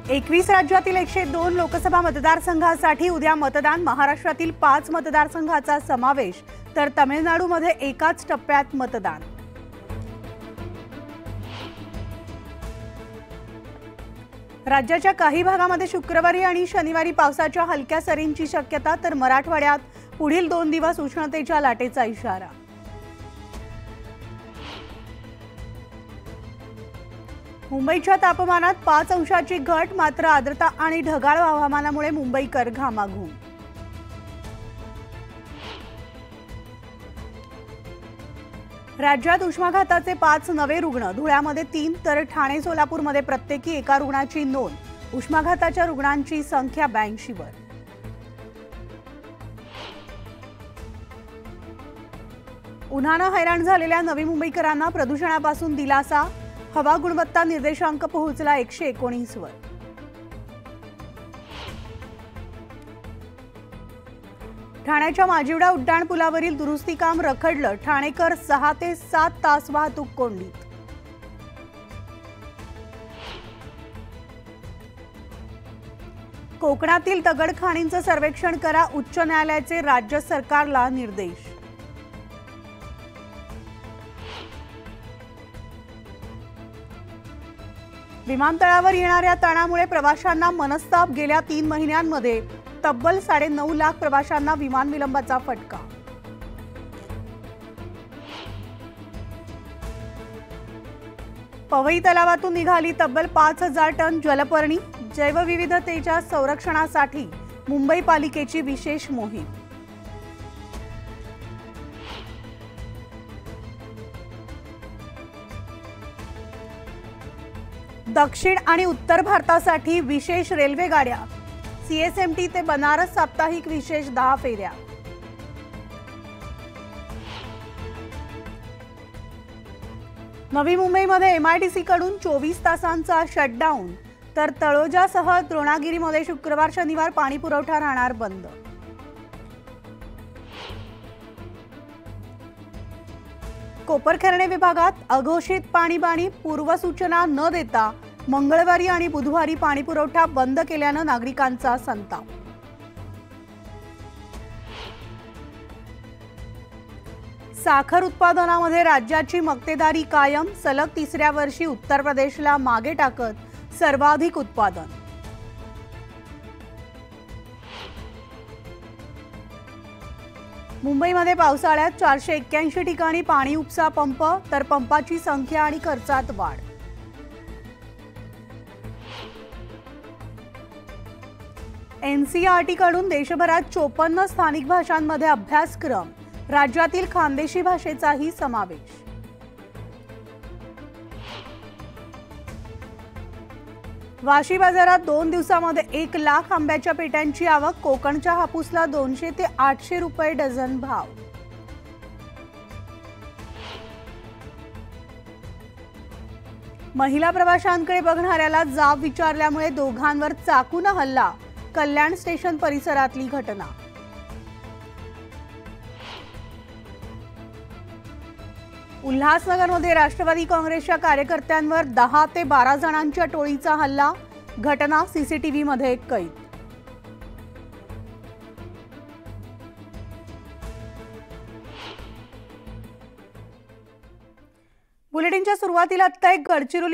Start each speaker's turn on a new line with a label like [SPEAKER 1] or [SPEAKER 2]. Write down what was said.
[SPEAKER 1] 21 राज्यातील 102 लोकसभा मतदारसंघासाठी उद्या मतदान। महाराष्ट्रातील 5 मतदारसंघाचा समावेश, तर तमिळनाडूमध्ये एकाच टप्प्यात मतदान। राज्याच्या काही भागामध्ये शुक्रवारी आणि शनिवारी पावसाच्या हलक्या सरींची शक्यता, तर मराठवाड्यात पुढील 2 दिवस उष्णतेच्या लाटेचा इशारा। मुंबईच्या तापमानात 5 अंशाची घट, मात्र आर्द्रता आणि ढगाळ हवामानामुळे मुंबईकर घामाघूम। राज्यात उष्माघाताचे 5 नवे रुग्ण, धुळ्यामध्ये 3 तर ठाणे सोलापूरमध्ये प्रत्येकी एका रुग्णाची नोंद। उष्माघाताच्या रुग्णांची संख्या 82 वर। उन्हाने हैराण झालेल्या नवी मुंबईकरांना प्रदूषणापासून दिलासा, हवा गुणवत्ता निर्देशांक पोहोचला 119 वर। ठाण्याच्या माजिवडा उड्डाण पुलावरील दुरुस्ती काम रखडलं, ठाणेकर 6 ते 7 तास वाहतूक कोंडीत। कोकणातील दगडखाणींचं सर्वेक्षण करा, उच्च न्यायालयाचे राज्य सरकारला निर्देश। विमानतळावर येणाऱ्या ताणामुळे प्रवाशांना मनस्ताप, गेल्या 3 महिन्यांमध्ये तब्बल 9.5 लाख प्रवाशांना विमान विलंबाचा फटका। पवई तलावातून निघाली तब्बल 5,000 टन जलपर्णी, जैवविविधतेच्या संरक्षणासाठी मुंबई पालिकेची विशेष मोहीम। दक्षिण आणि उत्तर भारतासाठी विशेष रेल्वे गाड्या, सीएसएमटी ते बनारस साप्ताहिक विशेष 10 फेऱ्या। नवी मुंबईमध्ये एमआयडीसी कडून 24 तासांचा शटडाऊन, तर तळोजासह द्रोणागिरीमध्ये शुक्रवार शनिवार पाणी पुरवठा राहणार बंद। कोपरखैरणे विभागात अघोषित पाणीबाणी, पूर्वसूचना न देता मंगळवारी आणि बुधवारी पाणी पुरवठा बंद केल्याने नागरिकांचा संताप। साखर उत्पादनामध्ये राज्याची मक्तेदारी कायम, सलग 3ऱ्या वर्षी उत्तर प्रदेशला मागे टाकत सर्वाधिक उत्पादन। मुंबईमध्ये पावसाळ्यात 481 ठिकाणी पाणी उपसा पंप, तर पंपाची संख्या आणि खर्चात वाढ। एनसीईआरटी कडून देशभरात 54 स्थानिक भाषांमध्ये अभ्यासक्रम, राज्यातील खानदेशी भाषेचाही समावेश। वाशी बाजारात 2 दिवसांमध्ये 1 लाख आंब्याच्या पेट्यांची आवक, कोकणच्या हापूसला 200 ते 800 रुपये डझन भाव। महिला प्रवाशांकडे बघणाऱ्याला जाब विचारल्यामुळे दोघांवर चाकूने हल्ला, कल्याण स्टेशन परिसरातली घटना। उल्हासनगरमध्ये राष्ट्रवादी काँग्रेसच्या कार्यकर्त्यांवर 10 ते 12 जणांच्या टोळीचा हल्ला, घटना सीसीटीव्ही मध्ये कैद। बुलेटिनच्या सुरुवातीला आता एक गडचिरोली